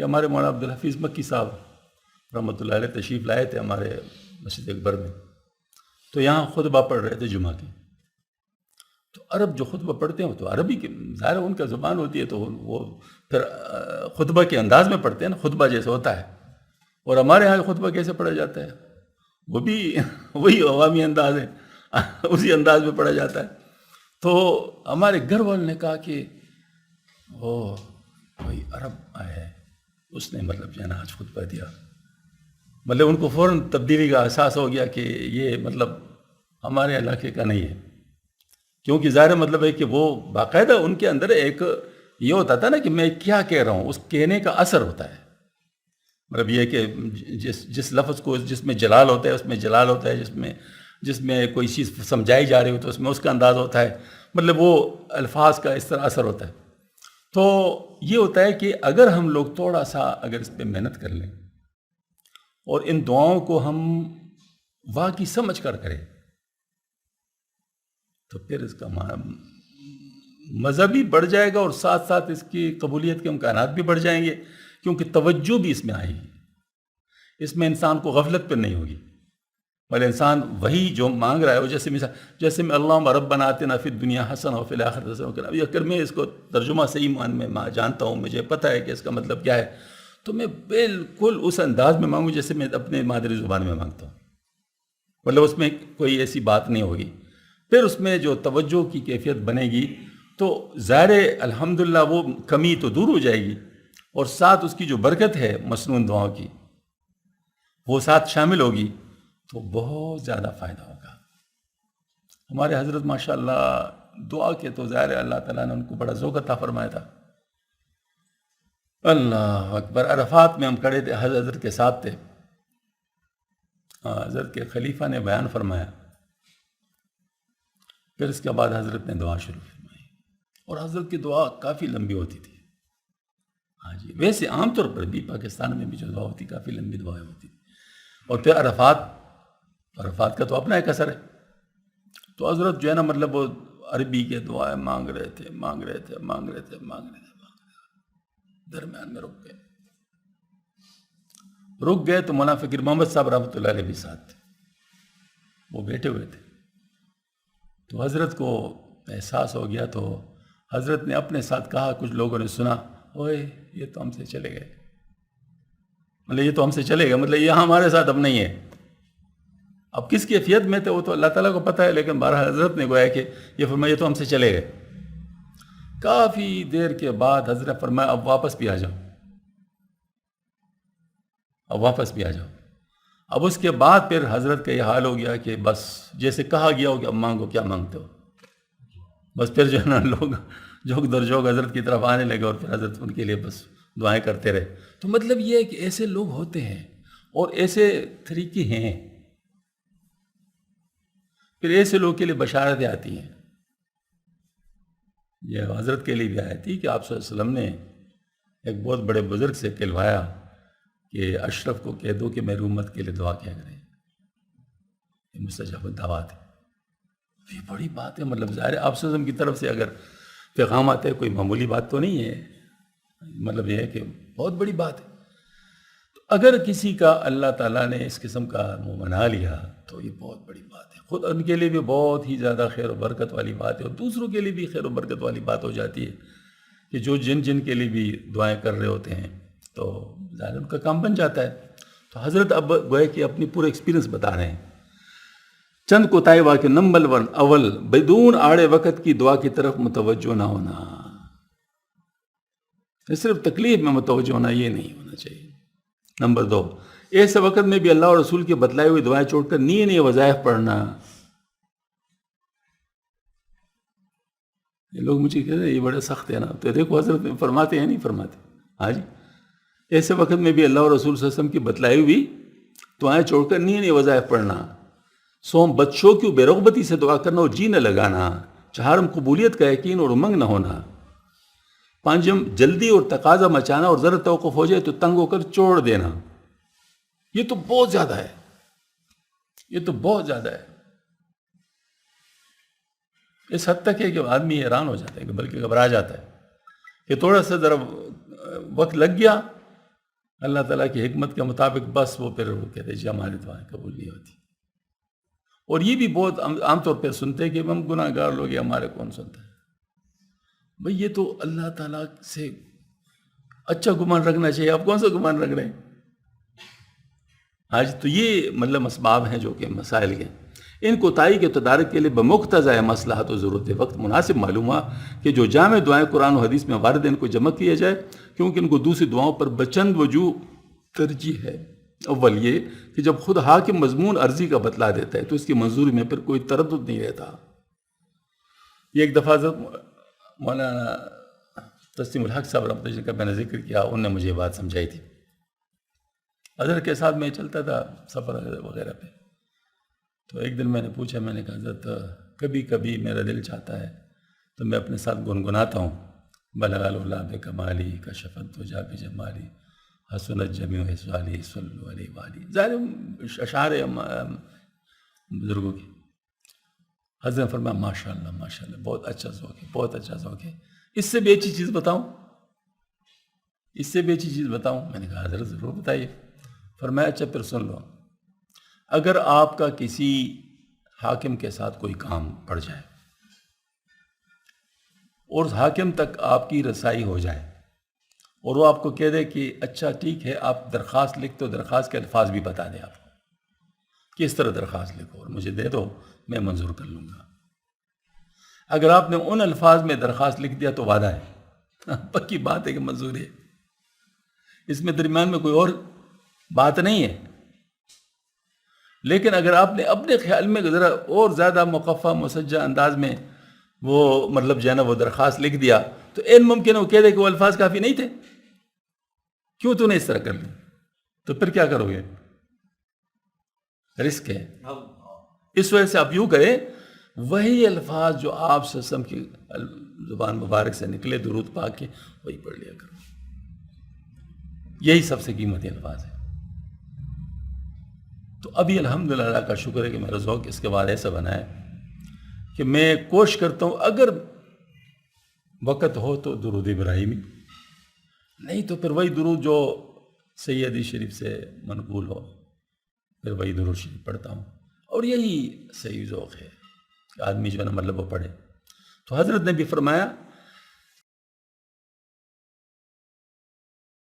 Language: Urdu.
کہ ہمارے مولانا عبدالحفیظ مکی صاحب رحمۃ اللہ علیہ تشریف لائے تھے ہمارے مسجد اکبر میں، تو یہاں خطبہ پڑھ رہے تھے جمعہ کے. تو عرب جو خطبہ پڑھتے ہیں وہ تو عربی کے ظاہر ان کا زبان ہوتی ہے، تو وہ پھر خطبہ کے انداز میں پڑھتے ہیں نا، خطبہ جیسے ہوتا ہے. اور ہمارے یہاں خطبہ کیسے پڑھا جاتا ہے؟ وہ بھی وہی عوامی انداز ہے، اسی انداز میں پڑھا جاتا ہے. تو ہمارے گھر والوں نے کہا کہ وہ کوئی عرب آیا ہے، اس نے مطلب جو ہے نا آج خطبہ دیا. مطلب ان کو فوراً تبدیلی کا احساس ہو گیا کہ یہ مطلب ہمارے علاقے کا نہیں ہے، کیونکہ ظاہر مطلب ہے کہ وہ باقاعدہ ان کے اندر ایک یہ ہوتا تھا نا کہ میں کیا کہہ رہا ہوں، اس کہنے کا اثر ہوتا ہے. مطلب یہ کہ جس لفظ کو جس میں جلال ہوتا ہے اس میں جلال ہوتا ہے، جس میں کوئی چیز سمجھائی جا رہی ہو تو اس میں اس کا انداز ہوتا ہے. مطلب وہ الفاظ کا اس طرح اثر ہوتا ہے. تو یہ ہوتا ہے کہ اگر ہم لوگ تھوڑا سا اگر اس پہ محنت کر لیں اور ان دعاؤں کو ہم واقعی سمجھ کر کریں تو پھر اس کا مزہ بھی بڑھ جائے گا اور ساتھ ساتھ اس کی قبولیت کے امکانات بھی بڑھ جائیں گے، کیونکہ توجہ بھی اس میں آئے گی. اس میں انسان کو غفلت پر نہیں ہوگی، بلکہ انسان وہی جو مانگ رہا ہے وہ جیسے میں اللہم ربنا آتنا فی الدنیا حسنہ وفی الآخرۃ حسنہ، اگر میں اس کو ترجمہ صحیح میں جانتا ہوں، مجھے پتہ ہے کہ اس کا مطلب کیا ہے، تو میں بالکل اس انداز میں مانگوں جیسے میں اپنے مادری زبان میں مانگتا ہوں. مطلب اس میں کوئی ایسی بات نہیں ہوگی. پھر اس میں جو توجہ کی کیفیت بنے گی تو ظاہر الحمدللہ وہ کمی تو دور ہو جائے گی، اور ساتھ اس کی جو برکت ہے مسنون دعاؤں کی وہ ساتھ شامل ہوگی تو بہت زیادہ فائدہ ہوگا. ہمارے حضرت ماشاءاللہ دعا کے تو ظاہر اللہ تعالیٰ نے ان کو بڑا ذوق عطا فرمایا تھا. اللہ اکبر. عرفات میں ہم کھڑے تھے، حضرت کے ساتھ تھے، حضرت کے خلیفہ نے بیان فرمایا، پھر اس کے بعد حضرت نے دعا شروع فرمائی، اور حضرت کی دعا کافی لمبی ہوتی تھی. ہاں جی، ویسے عام طور پر بھی پاکستان میں بھی جو دعا ہوتی کافی لمبی دعائیں ہوتی تھی. اور پھر عرفات کا تو اپنا ایک اثر ہے. تو حضرت جو ہے نا مطلب وہ عربی کے دعائیں مانگ رہے تھے، درمیان میں رک گئے تو مولانا فقیر محمد صاحب رحمۃ اللہ علیہ بھی ساتھ تھے، وہ بیٹھے ہوئے تھے. تو حضرت کو احساس ہو گیا، تو حضرت نے اپنے ساتھ کہا، کچھ لوگوں نے سنا، اوئے یہ تو ہم سے چلے گئے، مطلب یہ ہمارے ساتھ اب نہیں ہے. اب کس کیفیت میں تھے وہ تو اللہ تعالیٰ کو پتہ ہے، لیکن بہرحال حضرت نے گویا کہ یہ فرمایا یہ تو ہم سے چلے گئے. کافی دیر کے بعد حضرت فرمایا اب واپس بھی آ جاؤ. اب اس کے بعد پھر حضرت کا یہ حال ہو گیا کہ بس جیسے کہا گیا ہو کہ اب مانگو، کیا مانگتے ہو. بس پھر جو ہے نا لوگ جوک در جوک حضرت کی طرف آنے لگے، اور پھر حضرت ان کے لیے بس دعائیں کرتے رہے. تو مطلب یہ ہے کہ ایسے لوگ ہوتے ہیں اور ایسے طریقے ہیں. پھر ایسے لوگ کے لیے بشارتیں آتی ہیں. یہ حضرت کے لیے بھی آئی تھی کہ آپ صلی اللہ علیہ وسلم نے ایک بہت بڑے بزرگ سے کہلوایا کہ اشرف کو کہہ دو کہ میری امت کے لیے دعا کیا کریں، یہ مستجاب الدعوات ہے. یہ بڑی بات ہے. مطلب ظاہر ہے آپ صلی اللہ علیہ وسلم کی طرف سے اگر پیغام آتے ہے کوئی معمولی بات تو نہیں ہے، مطلب یہ ہے کہ بہت بڑی بات ہے. تو اگر کسی کا اللہ تعالیٰ نے اس قسم کا منہ بنا لیا تو یہ بہت بڑی بات ہے. خود ان کے لیے بھی بہت ہی زیادہ خیر و برکت والی بات ہے، اور دوسروں کے لیے بھی خیر و برکت والی بات ہو جاتی ہے کہ جو جن کے لیے بھی دعائیں کر رہے ہوتے ہیں تو ظاہر ان کا کام بن جاتا ہے. تو حضرت اب گوئے کہ اپنی پورا ایکسپیرینس بتا رہے ہیں. چند کوتاہی واقع. نمبر 1 اول بدون آڑے وقت کی دعا کی طرف متوجہ نہ ہونا. صرف تکلیف میں متوجہ ہونا یہ نہیں ہونا چاہیے. نمبر 2 ایسے وقت میں بھی اللہ اور رسول کے بتلائے ہوئی دعائیں چھوڑ کر نئے وظائف پڑھنا. یہ لوگ مجھے کہتے ہیں یہ بڑا سخت ہے نا، تو دیکھو حضرت فرماتے ہیں نہیں فرماتے. ہاں جی، ایسے وقت میں بھی اللہ اور رسول صلی اللہ علیہ وسلم کی بتلائی ہوئی دعائیں چھوڑ کر نئے وظائف پڑھنا. سوم بچوں کی بے رغبتی سے دعا کرنا اور جی نہ لگانا. 4 قبولیت کا یقین اور امنگ نہ ہونا. 5 جلدی اور تقاضا مچانا اور ذرا توقف ہو جائے تو تنگ ہو کر چھوڑ دینا. یہ تو بہت زیادہ ہے، یہ تو بہت زیادہ ہے. اس حد تک ہے کہ آدمی حیران ہو جاتا ہے، کہ بلکہ گھبرا جاتا ہے کہ تھوڑا سا ذرا وقت لگ گیا اللہ تعالیٰ کی حکمت کے مطابق بس وہ پھر وہ کہتے جی ہماری دعائیں قبول نہیں ہوتی. اور یہ بھی بہت عام طور پہ سنتے ہیں کہ ہم گناہ گار لوگ ہیں، ہمارے کون سنتا ہے. بھئی یہ تو اللہ تعالیٰ سے اچھا گمان رکھنا چاہیے، آپ کون سا گمان رکھ رہے ہیں؟ آج تو یہ مطلب اسباب ہیں جو کہ مسائل کے ان کوتاہی کے تدارک کے لیے بمقتضیٰ مصلحت و ضرورت وقت مناسب معلوم ہوا کہ جو جامع دعائیں قرآن و حدیث میں وارد ہیں ان کو جمع کیا جائے، کیونکہ ان کو دوسری دعاؤں پر بچند وجوہ ترجیح ہے. اول یہ کہ جب خود حاکم مضمون عرضی کا بتلا دیتا ہے تو اس کی منظوری میں پھر کوئی تردد نہیں رہتا. یہ ایک دفعہ حضرت مولانا تسلیم الحق صاحب رحمۃ اللہ کا میں نے ذکر کیا، انہوں نے مجھے یہ بات سمجھائی تھی. حضرت کے ساتھ میں چلتا تھا سفر وغیرہ پہ، تو ایک دن میں نے پوچھا، میں نے کہا حضرت کبھی کبھی میرا دل چاہتا ہے تو میں اپنے ساتھ گنگناتا ہوں بلغ اللہ بکمالی کشف الدجی بجمالی حسنت جمیع احوالی صلو علیہ وآلہ. ظاہر اشعار بزرگوں کی. حضرت نے فرمایا ماشاءاللہ ماشاءاللہ، بہت اچھا ذوق ہے، بہت اچھا ذوق ہے. اس سے بھی اچھی چیز بتاؤں، اس سے بھی اچھی چیز بتاؤں؟ میں نے کہا حضرت ضرور بتائیے. فرمایا اچھا پھر سن لو، اگر آپ کا کسی حاکم کے ساتھ کوئی کام پڑ جائے اور حاکم تک آپ کی رسائی ہو جائے اور وہ آپ کو کہہ دے کہ اچھا ٹھیک ہے آپ درخواست لکھ دو، درخواست کے الفاظ بھی بتا دیں آپ کو کس طرح درخواست لکھو اور مجھے دے دو، میں منظور کر لوں گا. اگر آپ نے ان الفاظ میں درخواست لکھ دیا تو وعدہ ہے، پکی بات ہے کہ منظور ہے. اس میں درمیان میں کوئی اور بات نہیں ہے. لیکن اگر آپ نے اپنے خیال میں ذرا اور زیادہ مخفف مسجع انداز میں وہ مطلب جو ہے نا وہ درخواست لکھ دیا تو این ممکن ہے وہ کہہ دے کہ وہ الفاظ کافی نہیں تھے، کیوں تو نے اس طرح کر لی، تو پھر کیا کرو گے؟ رسک ہے. اس وجہ سے آپ یوں کریں، وہی الفاظ جو آپ صلی اللہ علیہ وسلم کی زبان مبارک سے نکلے درود پاک کے، وہی پڑھ لیا کرو. یہی سب سے قیمتی الفاظ ہے. تو ابھی الحمدللہ اللہ کا شکر ہے کہ میرا ذوق اس کے بعد ایسا بنا ہے کہ میں کوشش کرتا ہوں اگر وقت ہو تو درود ابراہیمی، نہیں تو پھر وہی درود جو سیدی شریف سے منقول ہو پھر وہی درود شریف پڑھتا ہوں. اور یہی صحیح ذوق ہے کہ آدمی جو ہے نا مطلب وہ پڑھے. تو حضرت نے بھی فرمایا